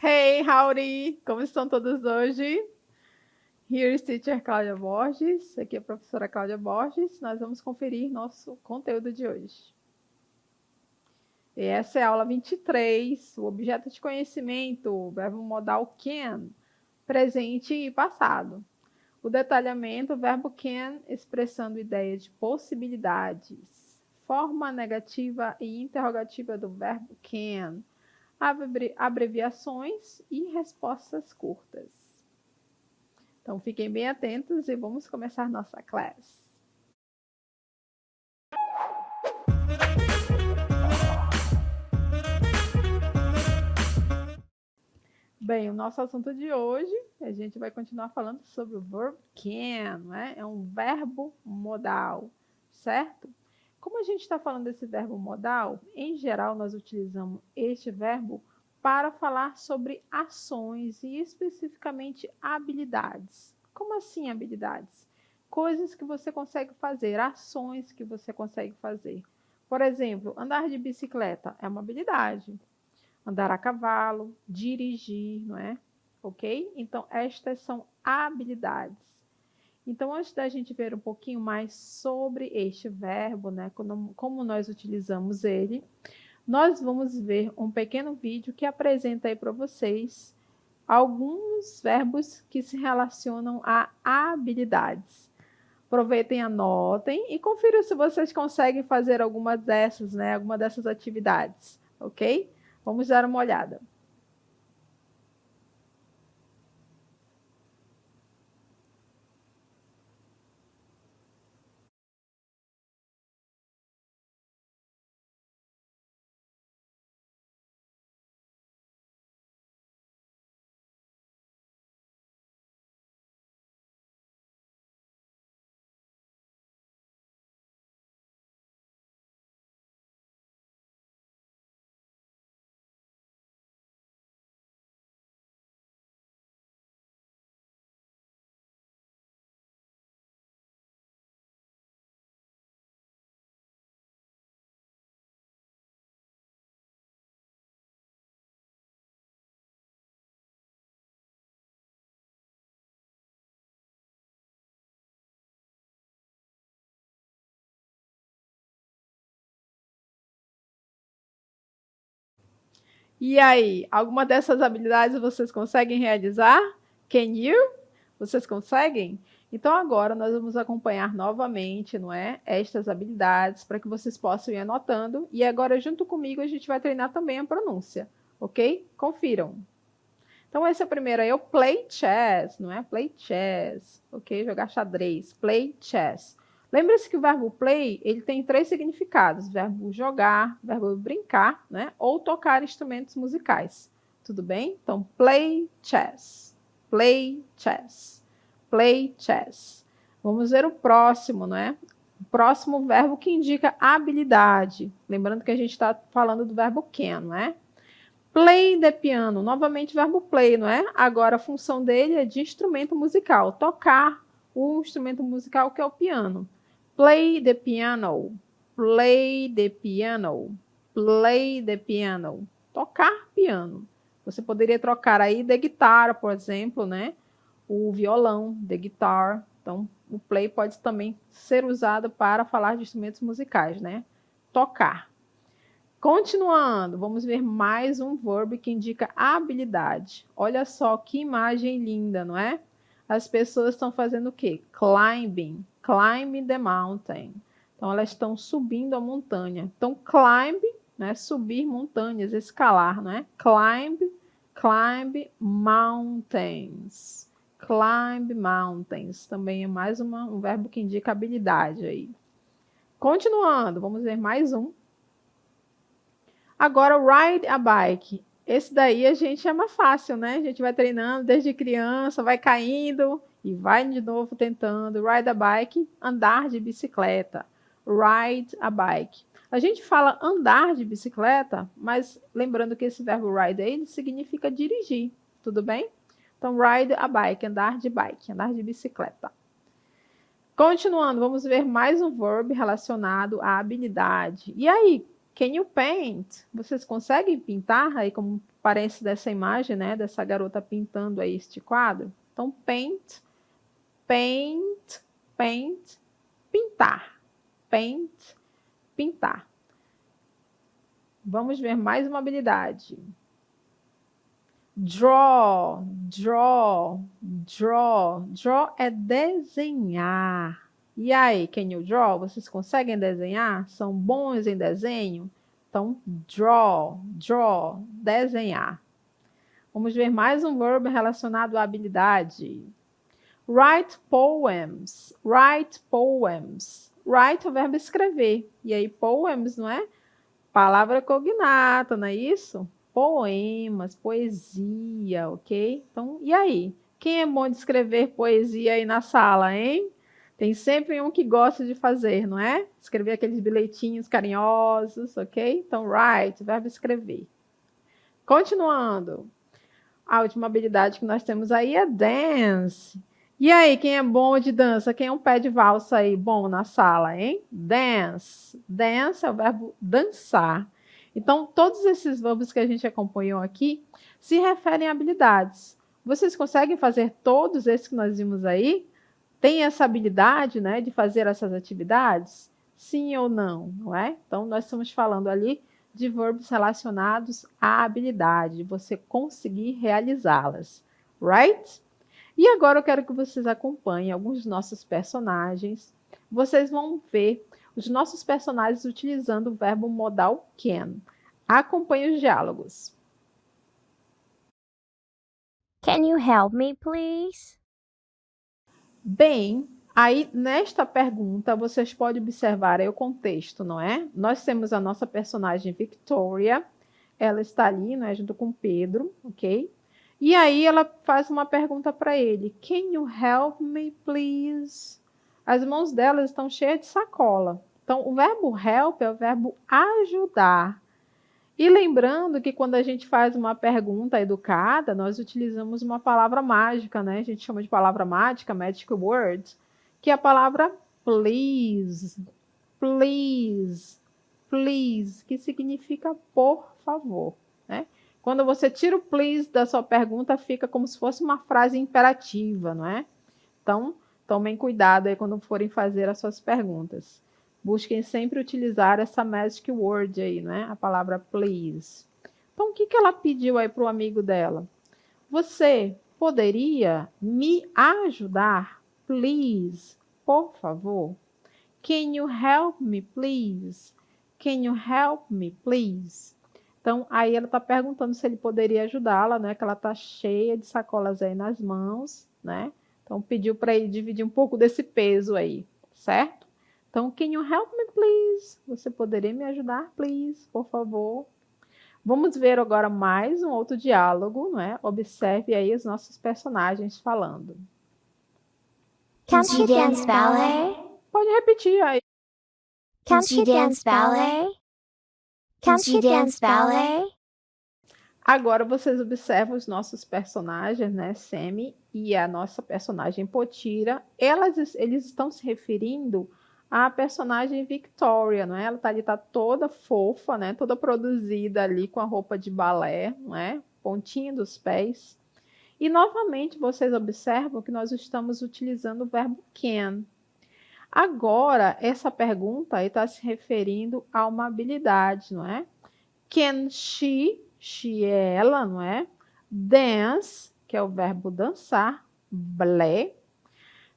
Hey, howdy! Como estão todos hoje? Here is Teacher Cláudia Borges. Aqui é a professora Cláudia Borges. Nós vamos conferir nosso conteúdo de hoje. E essa é a aula 23, o objeto de conhecimento, o verbo modal can, presente e passado. O detalhamento, o verbo can, expressando ideia de possibilidades. Forma negativa e interrogativa do verbo can. Abreviações e respostas curtas. Então, fiquem bem atentos e vamos começar nossa classe. Bem, o nosso assunto de hoje, a gente vai continuar falando sobre o verb can, né? É um verbo modal, certo? Como a gente está falando desse verbo modal, em geral nós utilizamos este verbo para falar sobre ações e especificamente habilidades. Como assim habilidades? Coisas que você consegue fazer, ações que você consegue fazer. Por exemplo, andar de bicicleta é uma habilidade. Andar a cavalo, dirigir, não é? Ok? Então, estas são habilidades. Então, antes da gente ver um pouquinho mais sobre este verbo, né, como nós utilizamos ele, nós vamos ver um pequeno vídeo que apresenta aí para vocês alguns verbos que se relacionam a habilidades. Aproveitem, anotem e confiram se vocês conseguem fazer alguma dessas, né, alguma dessas atividades, ok? Vamos dar uma olhada. E aí, alguma dessas habilidades vocês conseguem realizar? Can you? Vocês conseguem? Então agora nós vamos acompanhar novamente, não é? Estas habilidades para que vocês possam ir anotando. E agora junto comigo a gente vai treinar também a pronúncia, ok? Confiram. Então esse é o primeiro aí, é o play chess, não é? Play chess, ok? Jogar xadrez, play chess. Lembre-se que o verbo play, ele tem 3 significados: verbo jogar, verbo brincar, né? Ou tocar instrumentos musicais. Tudo bem? Então, play chess, play chess, play chess. Vamos ver o próximo, não é? O próximo verbo que indica habilidade. Lembrando que a gente está falando do verbo can, não é? Play the piano, novamente verbo play, não é? Agora a função dele é de instrumento musical, tocar o instrumento musical que é o piano. Play the piano, play the piano, play the piano, tocar piano. Você poderia trocar aí the guitar, por exemplo, né? O violão, the guitar. Então, o play pode também ser usado para falar de instrumentos musicais, né? Tocar. Continuando, vamos ver mais um verbo que indica habilidade. Olha só que imagem linda, não é? As pessoas estão fazendo o quê? Climbing, climb the mountain. Então, elas estão subindo a montanha. Então, climb, né? Subir montanhas, escalar, não é? Climb mountains. Climb mountains. Também é mais um verbo que indica habilidade aí. Continuando, vamos ver mais um. Agora, ride a bike. Esse daí a gente chama fácil, né? A gente vai treinando desde criança, vai caindo e vai de novo tentando. Ride a bike, andar de bicicleta. Ride a bike. A gente fala andar de bicicleta, mas lembrando que esse verbo ride aí significa dirigir, tudo bem? Então, ride a bike, andar de bike, andar de bicicleta. Continuando, vamos ver mais um verbo relacionado à habilidade. E aí, Can you paint? Vocês conseguem pintar aí como parece dessa imagem, né? Dessa garota pintando aí este quadro. Então, paint, paint, paint, pintar. Paint, pintar. Vamos ver mais uma habilidade. Draw, draw, draw. Draw é desenhar. E aí, can you draw? Vocês conseguem desenhar? São bons em desenho? Então, draw, draw, desenhar. Vamos ver mais um verbo relacionado à habilidade. Write poems, write poems. Write é o verbo escrever. E aí, poems, não é? Palavra cognata, não é isso? Poemas, poesia, ok? Então, e aí? Quem é bom de escrever poesia aí na sala, hein? Tem sempre um que gosta de fazer, não é? Escrever aqueles bilhetinhos carinhosos, ok? Então, write, verbo escrever. Continuando. A última habilidade que nós temos aí é dance. E aí, quem é bom de dança? Quem é um pé de valsa aí bom na sala, hein? Dance. Dance é o verbo dançar. Então, todos esses verbos que a gente acompanhou aqui se referem a habilidades. Vocês conseguem fazer todos esses que nós vimos aí? Tem essa habilidade, né, de fazer essas atividades? Sim ou não, não é? Então, nós estamos falando ali de verbos relacionados à habilidade, você conseguir realizá-las, right? E agora eu quero que vocês acompanhem alguns dos nossos personagens. Vocês vão ver os nossos personagens utilizando o verbo modal can. Acompanhe os diálogos. Can you help me, please? Bem, aí nesta pergunta vocês podem observar aí o contexto, não é? Nós temos a nossa personagem Victoria, ela está ali, não é, junto com Pedro, ok? E aí ela faz uma pergunta para ele: Can you help me, please? As mãos dela estão cheias de sacola. Então, o verbo help é o verbo ajudar. E lembrando que quando a gente faz uma pergunta educada, nós utilizamos uma palavra mágica, né? A gente chama de palavra mágica, magic word, que é a palavra please, please, please, que significa por favor, né? Quando você tira o please da sua pergunta, fica como se fosse uma frase imperativa, não é? Então, tomem cuidado aí quando forem fazer as suas perguntas. Busquem sempre utilizar essa magic word aí, né? A palavra please. Então, o que ela pediu aí para o amigo dela? Você poderia me ajudar? Please, por favor. Can you help me, please? Can you help me, please? Então, aí ela está perguntando se ele poderia ajudá-la, né? Que ela está cheia de sacolas aí nas mãos, né? Então, pediu para ele dividir um pouco desse peso aí, certo? Então, can you help me, please? Você poderia me ajudar, please, por favor? Vamos ver agora mais um outro diálogo, não é? Observe aí os nossos personagens falando. Can she dance ballet? Pode repetir aí. Can she dance ballet? Can she dance ballet? Agora vocês observam os nossos personagens, né? Sammy e a nossa personagem Potira. Eles estão se referindo à personagem Victoria, não é? Ela tá ali, tá toda fofa, né? Toda produzida ali com a roupa de balé, não é? Pontinha dos pés. E novamente vocês observam que nós estamos utilizando o verbo can. Agora, essa pergunta está se referindo a uma habilidade, não é? Can she é ela, não é? Dance, que é o verbo dançar, balé.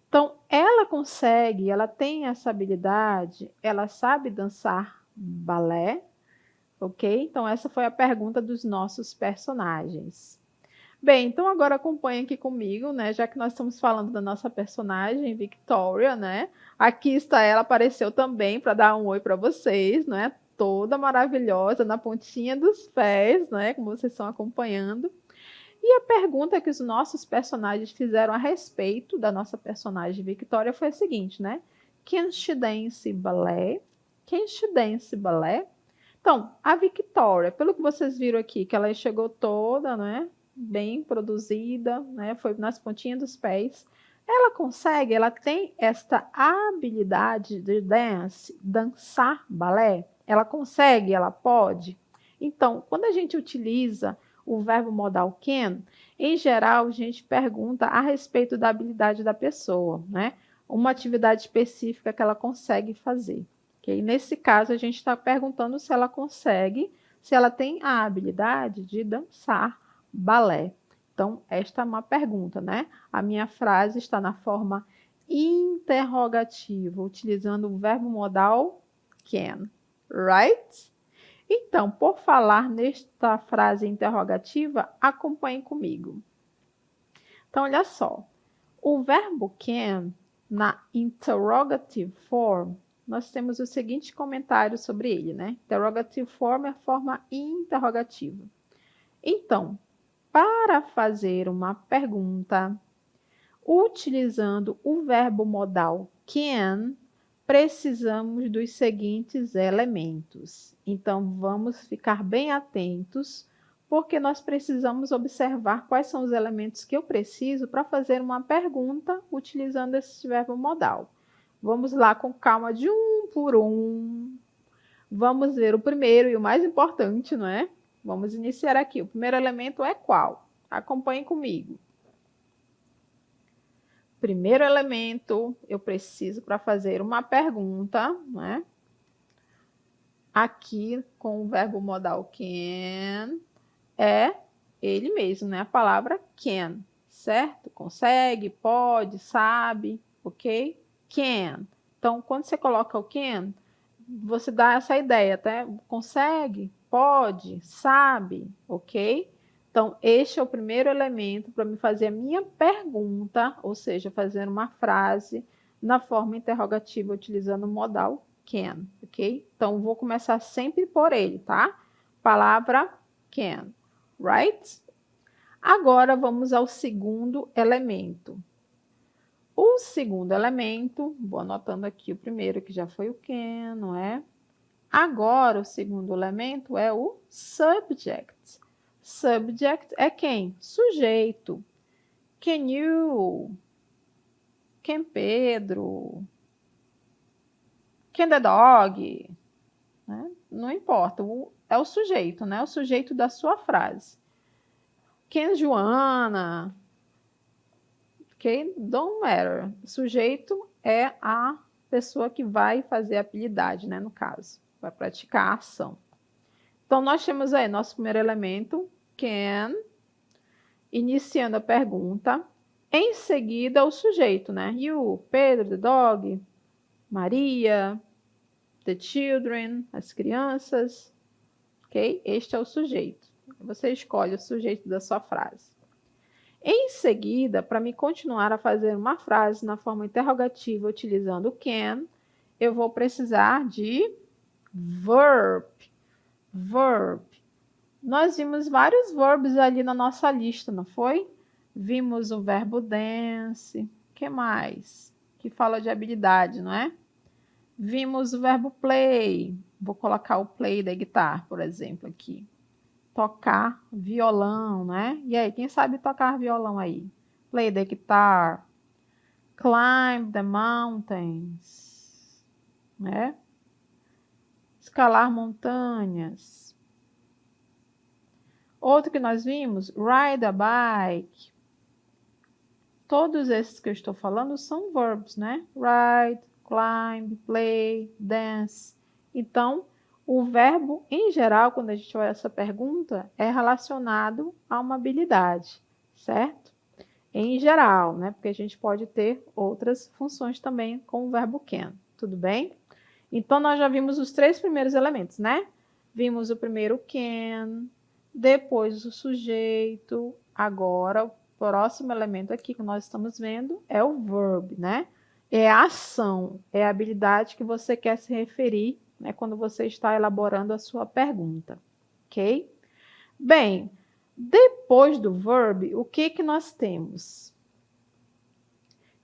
Então, ela consegue, ela tem essa habilidade, ela sabe dançar balé, ok? Então, essa foi a pergunta dos nossos personagens. Bem, então agora acompanha aqui comigo, né? Já que nós estamos falando da nossa personagem, Victoria, né? Aqui está ela, apareceu também para dar um oi para vocês, né? Toda maravilhosa, na pontinha dos pés, né? Como vocês estão acompanhando. E a pergunta que os nossos personagens fizeram a respeito da nossa personagem Victoria foi a seguinte, né? Can she dance ballet? Can she dance ballet? Então, a Victoria, pelo que vocês viram aqui, que ela chegou toda, né? Bem produzida, né? Foi nas pontinhas dos pés. Ela tem esta habilidade de dançar balé? Ela consegue? Ela pode? Então, quando a gente utiliza o verbo modal can, em geral, a gente pergunta a respeito da habilidade da pessoa, né? Uma atividade específica que ela consegue fazer. Okay? Nesse caso, a gente está perguntando se ela consegue, se ela tem a habilidade de dançar balé. Então, esta é uma pergunta, né? A minha frase está na forma interrogativa, utilizando o verbo modal can, right? Então, por falar nesta frase interrogativa, acompanhe comigo. Então, olha só. O verbo can, na interrogative form, nós temos o seguinte comentário sobre ele, né? Interrogative form é a forma interrogativa. Então, para fazer uma pergunta, utilizando o verbo modal can, precisamos dos seguintes elementos. Então, vamos ficar bem atentos, porque nós precisamos observar quais são os elementos que eu preciso para fazer uma pergunta utilizando esse verbo modal. Vamos lá com calma de um por um. Vamos ver o primeiro e o mais importante, não é? Vamos iniciar aqui. O primeiro elemento é qual? Acompanhe comigo. Primeiro elemento, eu preciso para fazer uma pergunta, né? Aqui, com o verbo modal can, é ele mesmo, né? A palavra can, certo? Consegue, pode, sabe, ok? Can. Então, quando você coloca o can, você dá essa ideia, tá? Consegue, pode, sabe, ok? Então, este é o primeiro elemento para me fazer a minha pergunta, ou seja, fazer uma frase na forma interrogativa utilizando o modal can, ok? Então, vou começar sempre por ele, tá? Palavra can, right? Agora, vamos ao segundo elemento. O segundo elemento, vou anotando aqui o primeiro, que já foi o can, não é? Agora, o segundo elemento é o subject. Subject é quem? Sujeito. Can you? Can Pedro? Can the dog? Né? Não importa, é o sujeito, né? O sujeito da sua frase. Can Joana? Ok? Don't matter. O sujeito é a pessoa que vai fazer a habilidade, né? No caso, vai praticar a ação. Então, nós temos aí nosso primeiro elemento, can, iniciando a pergunta. Em seguida, o sujeito, né? You, Pedro, the dog, Maria, the children, as crianças. Ok? Este é o sujeito. Você escolhe o sujeito da sua frase. Em seguida, para me continuar a fazer uma frase na forma interrogativa utilizando o can, eu vou precisar de verb. Verb. Nós vimos vários verbos ali na nossa lista, não foi? Vimos o verbo dance. O que mais? Que fala de habilidade, não é? Vimos o verbo play. Vou colocar o play da guitarra, por exemplo, aqui. Tocar violão, né? E aí, quem sabe tocar violão aí? Play the guitar. Climb the mountains. Né? Escalar montanhas. Outro que nós vimos, ride a bike. Todos esses que eu estou falando são verbos, né? Ride, climb, play, dance. Então, o verbo, em geral, quando a gente olha essa pergunta, é relacionado a uma habilidade, certo? Em geral, né? Porque a gente pode ter outras funções também com o verbo can, tudo bem? Então, nós já vimos os três primeiros elementos, né? Vimos o primeiro can, depois o sujeito, agora o próximo elemento aqui que nós estamos vendo é o verb, né? É a ação, é a habilidade que você quer se referir, né, quando você está elaborando a sua pergunta, ok? Bem, depois do verb, o que nós temos?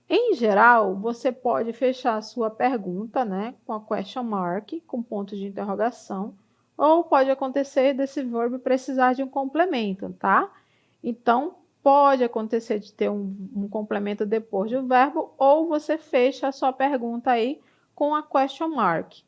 Em geral, você pode fechar a sua pergunta, né, com a question mark, com ponto de interrogação, ou pode acontecer desse verbo precisar de um complemento, tá? Então, pode acontecer de ter um complemento depois do verbo, ou você fecha a sua pergunta aí com a question mark.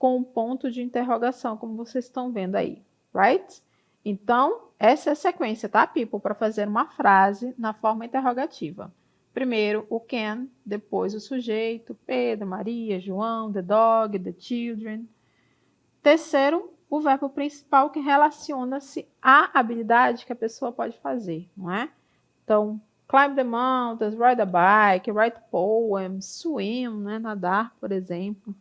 com um ponto de interrogação, como vocês estão vendo aí, right? Então, essa é a sequência, tá, people? Para fazer uma frase na forma interrogativa. Primeiro, o can, depois o sujeito, Pedro, Maria, João, the dog, the children. Terceiro, o verbo principal que relaciona-se à habilidade que a pessoa pode fazer, não é? Então, climb the mountains, ride a bike, write poems, swim, né? Nadar, por exemplo.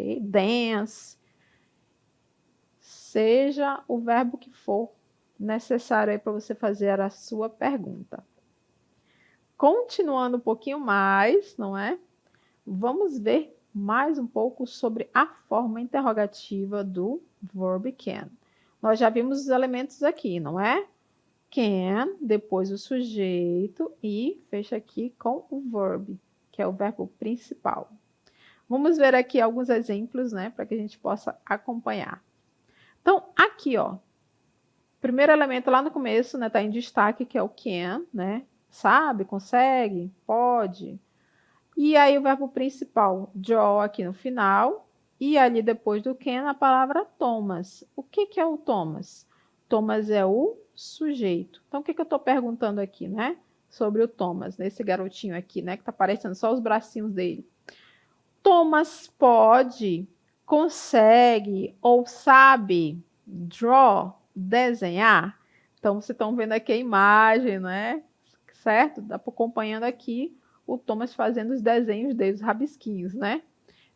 Okay? Dance. Seja o verbo que for necessário aí para você fazer a sua pergunta. Continuando um pouquinho mais, não é? Vamos ver mais um pouco sobre a forma interrogativa do verb can. Nós já vimos os elementos aqui, não é? Can, depois o sujeito e fecha aqui com o verb, que é o verbo principal. Vamos ver aqui alguns exemplos, né, para que a gente possa acompanhar. Então, aqui, ó, primeiro elemento lá no começo, né, tá em destaque, que é o can, né? Sabe, consegue, pode. E aí o verbo principal, draw, aqui no final. E ali depois do can, a palavra Thomas. O que que é o Thomas? Thomas é o sujeito. Então, o que que eu estou perguntando aqui, né? Sobre o Thomas, nesse garotinho aqui, né? Que tá aparecendo só os bracinhos dele. Thomas pode, consegue ou sabe draw, desenhar? Então, vocês estão vendo aqui a imagem, né? Certo? Dá para acompanhando aqui o Thomas fazendo os desenhos dele, os rabisquinhos, né?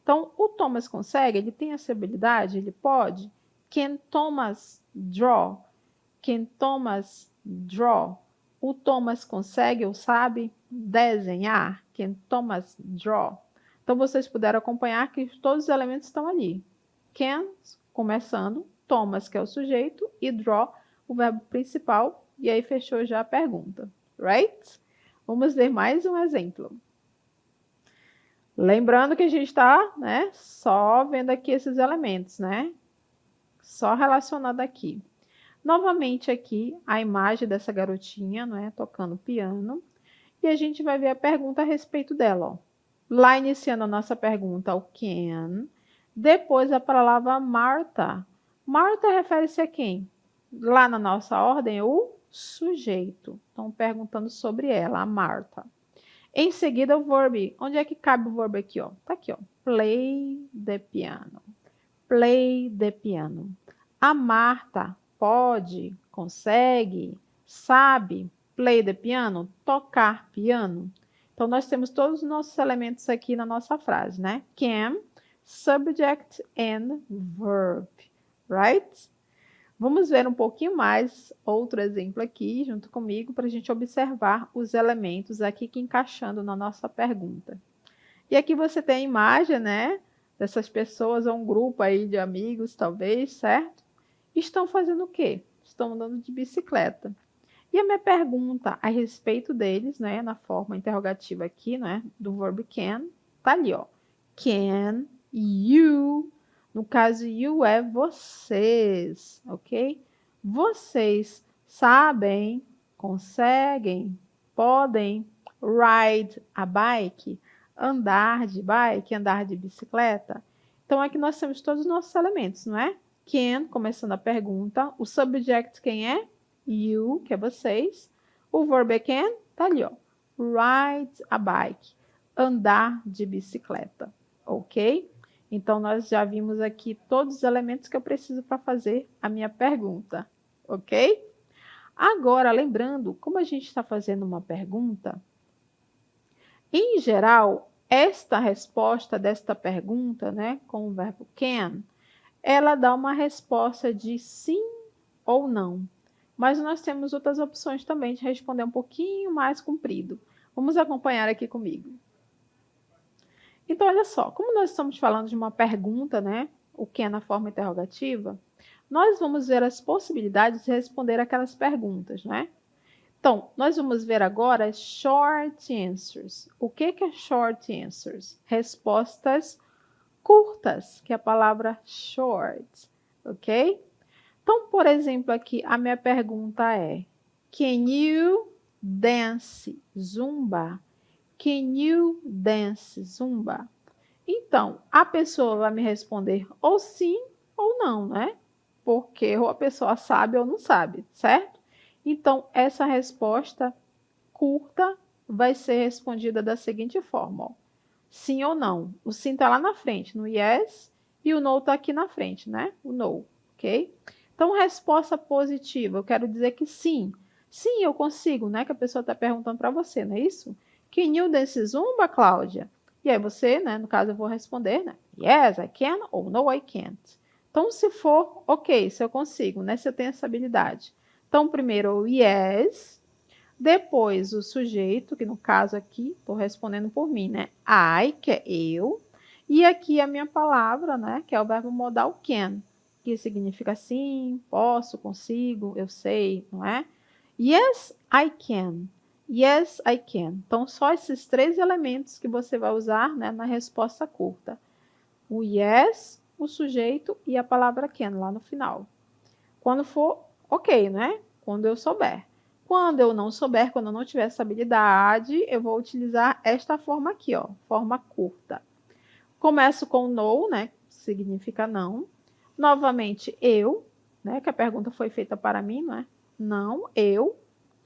Então, o Thomas consegue? Ele tem essa habilidade? Ele pode? Can Thomas draw? Can Thomas draw? O Thomas consegue ou sabe desenhar? Can Thomas draw? Então, vocês puderam acompanhar que todos os elementos estão ali. Can, começando, Thomas, que é o sujeito, e draw, o verbo principal, e aí fechou já a pergunta. Right? Vamos ver mais um exemplo. Lembrando que a gente está, né, só vendo aqui esses elementos, né? Só relacionado aqui. Novamente aqui, a imagem dessa garotinha, né, tocando piano. E a gente vai ver a pergunta a respeito dela, ó. Lá iniciando a nossa pergunta, o can. Depois a palavra Martha. Martha refere-se a quem? Lá na nossa ordem, o sujeito. Estão perguntando sobre ela, a Martha. Em seguida, o verbo. Onde é que cabe o verbo aqui, ó? Tá aqui, ó. Play the piano. Play the piano. A Martha pode, consegue, sabe play the piano, tocar piano. Então, nós temos todos os nossos elementos aqui na nossa frase, né? Can, subject and verb, right? Vamos ver um pouquinho mais outro exemplo aqui, junto comigo, para a gente observar os elementos aqui que encaixando na nossa pergunta. E aqui você tem a imagem, né? Dessas pessoas, ou um grupo aí de amigos, talvez, certo? Estão fazendo o quê? Estão andando de bicicleta. E a minha pergunta a respeito deles, né, na forma interrogativa aqui, né, do verbo can, tá ali, ó. Can you, no caso you é vocês, ok? Vocês sabem, conseguem, podem ride a bike, andar de bike, andar de bicicleta? Então aqui nós temos todos os nossos elementos, não é? Can, começando a pergunta, o subject quem é? You, que é vocês. O verbo é can, tá ali, ó. Ride a bike, andar de bicicleta, ok? Então, nós já vimos aqui todos os elementos que eu preciso para fazer a minha pergunta, ok? Agora, lembrando, como a gente está fazendo uma pergunta, em geral, esta resposta desta pergunta, né, com o verbo can, ela dá uma resposta de sim ou não. Mas nós temos outras opções também de responder um pouquinho mais comprido. Vamos acompanhar aqui comigo. Então, olha só, como nós estamos falando de uma pergunta, né? O que é na forma interrogativa, nós vamos ver as possibilidades de responder aquelas perguntas, né? Então, nós vamos ver agora short answers. O que é short answers? Respostas curtas, que é a palavra short, ok? Então, por exemplo, aqui a minha pergunta é: Can you dance Zumba? Can you dance Zumba? Então, a pessoa vai me responder ou sim ou não, né? Porque ou a pessoa sabe ou não sabe, certo? Então, essa resposta curta vai ser respondida da seguinte forma, ó. Sim ou não. O sim está lá na frente, no yes, e o no está aqui na frente, né? O no, ok? Então, resposta positiva, eu quero dizer que sim. Sim, eu consigo, né? Que a pessoa está perguntando para você, não é isso? Can you dance Zumba, Cláudia? E aí você, né? No caso, eu vou responder, né? Yes, I can ou no, I can't. Então, se for, ok, se eu consigo, né? Se eu tenho essa habilidade. Então, primeiro o yes, depois o sujeito, que no caso aqui, estou respondendo por mim, né? I, que é eu. E aqui a minha palavra, né? Que é o verbo modal can, que significa sim, posso, consigo, eu sei, não é? Yes, I can. Yes, I can. Então, só esses três elementos que você vai usar, né, na resposta curta. O yes, o sujeito e a palavra can lá no final. Quando for, ok, né? Quando eu souber. Quando eu não souber, quando eu não tiver essa habilidade, eu vou utilizar esta forma aqui, ó, forma curta. Começo com no, né? Significa não. Novamente, eu, né? Que a pergunta foi feita para mim, não é? Não, eu.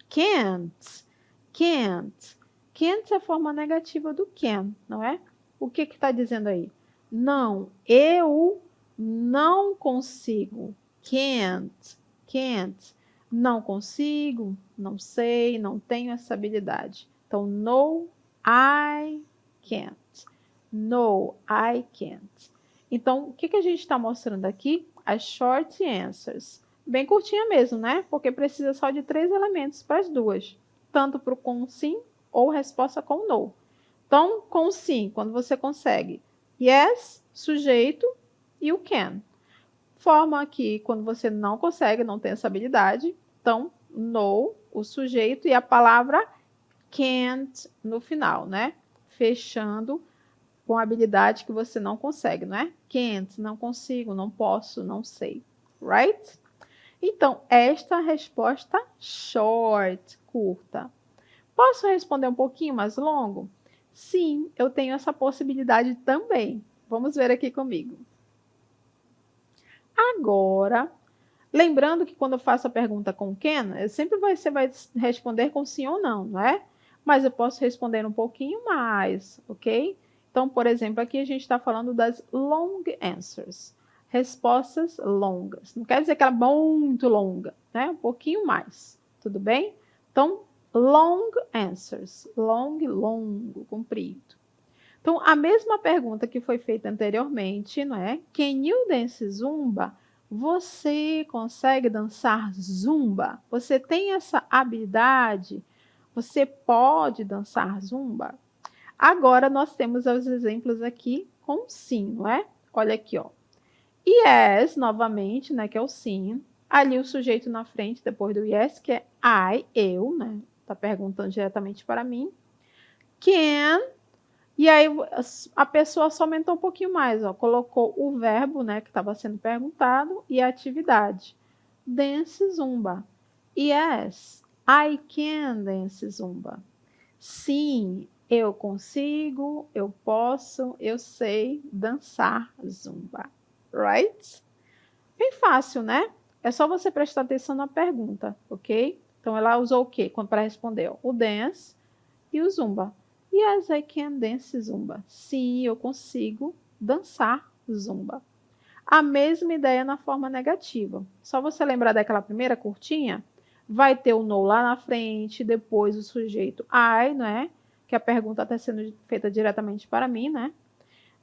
Can't. Can't. Can't é a forma negativa do can, não é? O que está dizendo aí? Não, eu não consigo. Can't. Can't. Não consigo, não sei, não tenho essa habilidade. Então, no, I can't. No, I can't. Então, o que a gente está mostrando aqui? As short answers. Bem curtinha mesmo, né? Porque precisa só de 3 elementos para as duas. Tanto para o com sim ou resposta com no. Então, com sim, quando você consegue yes, sujeito e o can. Forma aqui, quando você não consegue, não tem essa habilidade. Então, no, o sujeito e a palavra can't no final, né? Fechando com a habilidade que você não consegue, não é? Can't, não consigo, não posso, não sei. Right? Então, esta é a resposta short, curta. Posso responder um pouquinho mais longo? Sim, eu tenho essa possibilidade também. Vamos ver aqui comigo. Agora, lembrando que quando eu faço a pergunta com can, você vai responder com sim ou não, não é? Mas eu posso responder um pouquinho mais, ok? Então, por exemplo, aqui a gente está falando das long answers. Respostas longas. Não quer dizer que ela é muito longa, né? Um pouquinho mais, tudo bem? Então, long answers. Long, longo, comprido. Então, a mesma pergunta que foi feita anteriormente, não é? Can you dance Zumba? Você consegue dançar Zumba? Você tem essa habilidade? Você pode dançar Zumba? Agora nós temos os exemplos aqui com sim, não é? Olha aqui, ó. Yes, novamente, né, que é o sim. Ali o sujeito na frente, depois do yes, que é I, eu, né? Tá perguntando diretamente para mim. Can. E aí a pessoa só aumentou um pouquinho mais, ó, colocou o verbo, né, que estava sendo perguntado e a atividade. Dance Zumba. Yes, I can dance Zumba. Sim, eu consigo, eu posso, eu sei dançar Zumba. Right? Bem fácil, né? É só você prestar atenção na pergunta, ok? Então ela usou o quê para responder? O dance e o Zumba. Yes, I can dance Zumba. Sim, eu consigo dançar Zumba. A mesma ideia na forma negativa. Só você lembrar daquela primeira curtinha, vai ter o no lá na frente, depois o sujeito I, né? Que a pergunta está sendo feita diretamente para mim, né?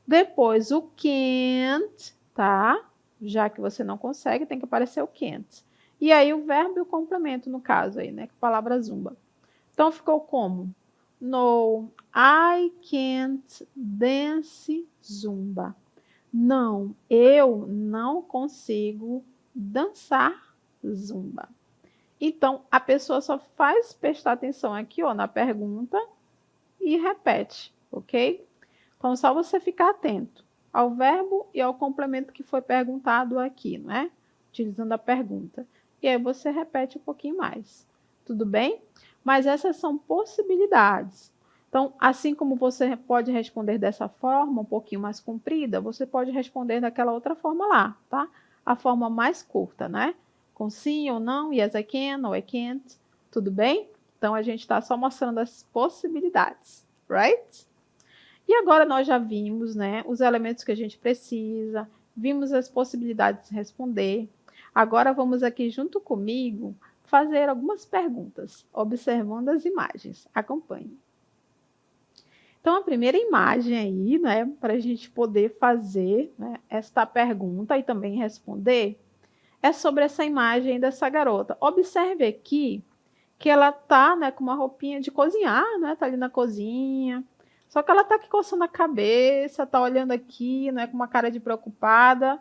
Depois o can't, tá? Já que você não consegue, tem que aparecer o can't. E aí o verbo e o complemento, no caso aí, né? Com a palavra Zumba. Então ficou como? No, I can't dance Zumba. Não, eu não consigo dançar Zumba. Então, a pessoa só faz prestar atenção aqui, ó, na pergunta e repete, ok? Então, só você ficar atento ao verbo e ao complemento que foi perguntado aqui, não é? Utilizando a pergunta. E aí você repete um pouquinho mais. Tudo bem? Mas essas são possibilidades. Então, assim como você pode responder dessa forma, um pouquinho mais comprida, você pode responder daquela outra forma lá, tá? A forma mais curta, né? Com sim ou não, yes I can ou I can't, tudo bem? Então, a gente está só mostrando as possibilidades, right? E agora nós já vimos, né, os elementos que a gente precisa, vimos as possibilidades de responder. Agora vamos aqui junto comigo fazer algumas perguntas, observando as imagens. Acompanhe. Então, a primeira imagem aí, né, para a gente poder fazer, né, esta pergunta e também responder, é sobre essa imagem dessa garota. Observe aqui que ela tá, né, com uma roupinha de cozinhar, né, tá ali na cozinha. Só que ela tá aqui coçando a cabeça, tá olhando aqui, né, com uma cara de preocupada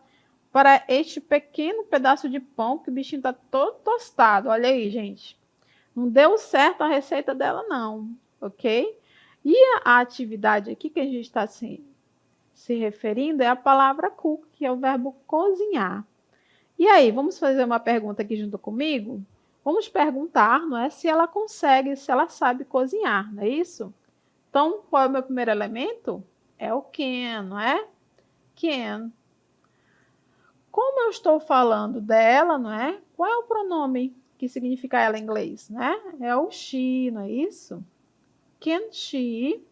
para este pequeno pedaço de pão que o bichinho tá todo tostado. Olha aí, gente. Não deu certo a receita dela, não, ok? E a atividade aqui que a gente está se referindo é a palavra cook, que é o verbo cozinhar. E aí, vamos fazer uma pergunta aqui junto comigo? Vamos perguntar, não é, se ela consegue, se ela sabe cozinhar, não é isso? Então, qual é o meu primeiro elemento? É o can, não é? Can. Como eu estou falando dela, não é? Qual é o pronome que significa ela em inglês, né? É o she, não é isso? Can she?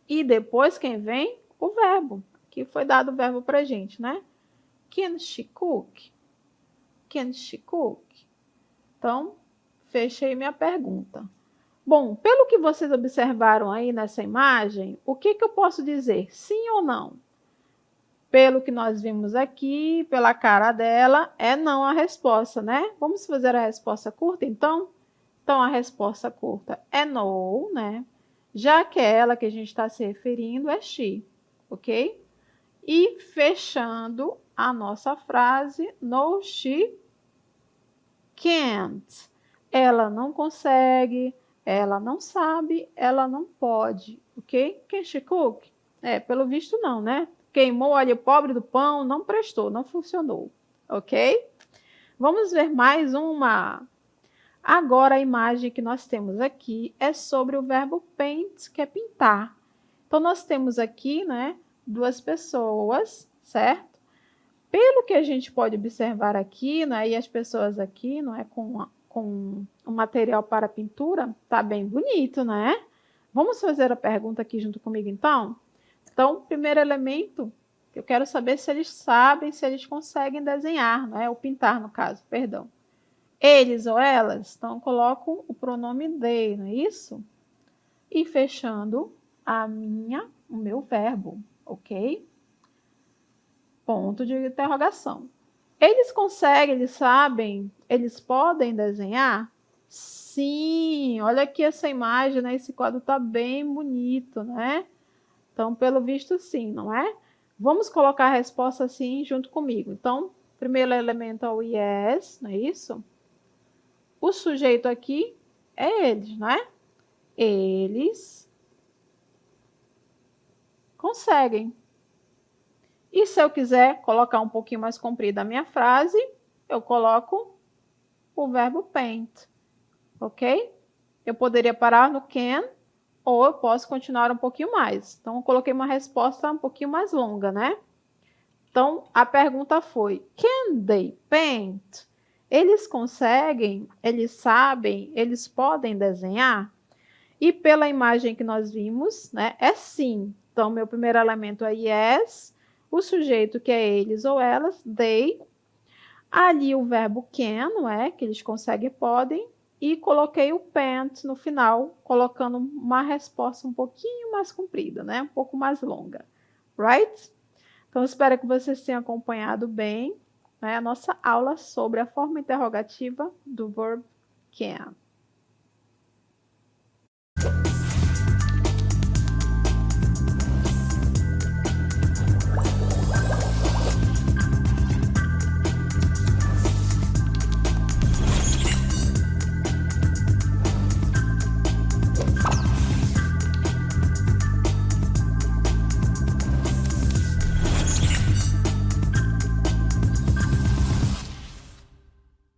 E depois quem vem? O verbo, que foi dado o verbo pra gente, né? Can she cook? Can she cook? Então, fechei minha pergunta. Bom, pelo que vocês observaram aí nessa imagem, o que eu posso dizer? Sim ou não? Pelo que nós vimos aqui, pela cara dela, é não a resposta, né? Vamos fazer a resposta curta, então? Então, a resposta curta é no, né? Já que ela que a gente está se referindo é she, ok? E fechando a nossa frase, no, she can't. Ela não consegue, ela não sabe, ela não pode, ok? Can she cook? Pelo visto não, né? Queimou o alho pobre do pão, não prestou, não funcionou, ok? Vamos ver mais uma. Agora a imagem que nós temos aqui é sobre o verbo paint, que é pintar. Então nós temos aqui, né, duas pessoas, certo? Pelo que a gente pode observar aqui, né, e as pessoas aqui, não é, com o material para pintura, tá bem bonito, né? Vamos fazer a pergunta aqui junto comigo, então? Então, o primeiro elemento, eu quero saber se eles sabem, se eles conseguem desenhar, né? Ou pintar, no caso, perdão. Eles ou elas, então coloco o pronome they, não é isso? E fechando o meu verbo, ok? Ponto de interrogação. Eles conseguem, eles sabem, eles podem desenhar? Sim, olha aqui essa imagem, né? Esse quadro tá bem bonito, né? Então, pelo visto, sim, não é? Vamos colocar a resposta sim junto comigo. Então, primeiro elemento é o yes, não é isso? O sujeito aqui é eles, não é? Eles conseguem. E se eu quiser colocar um pouquinho mais comprida a minha frase, eu coloco o verbo paint, ok? Eu poderia parar no can, ou eu posso continuar um pouquinho mais. Então, eu coloquei uma resposta um pouquinho mais longa, né? Então, a pergunta foi, can they paint? Eles conseguem, eles sabem, eles podem desenhar? E pela imagem que nós vimos, né, é sim. Então, meu primeiro elemento é yes, o sujeito que é eles ou elas, they. Ali o verbo can, não é? Que eles conseguem e podem. E coloquei o paint no final, colocando uma resposta um pouquinho mais comprida, né? Um pouco mais longa. Right? Então, espero que vocês tenham acompanhado bem, né, a nossa aula sobre a forma interrogativa do verbo can.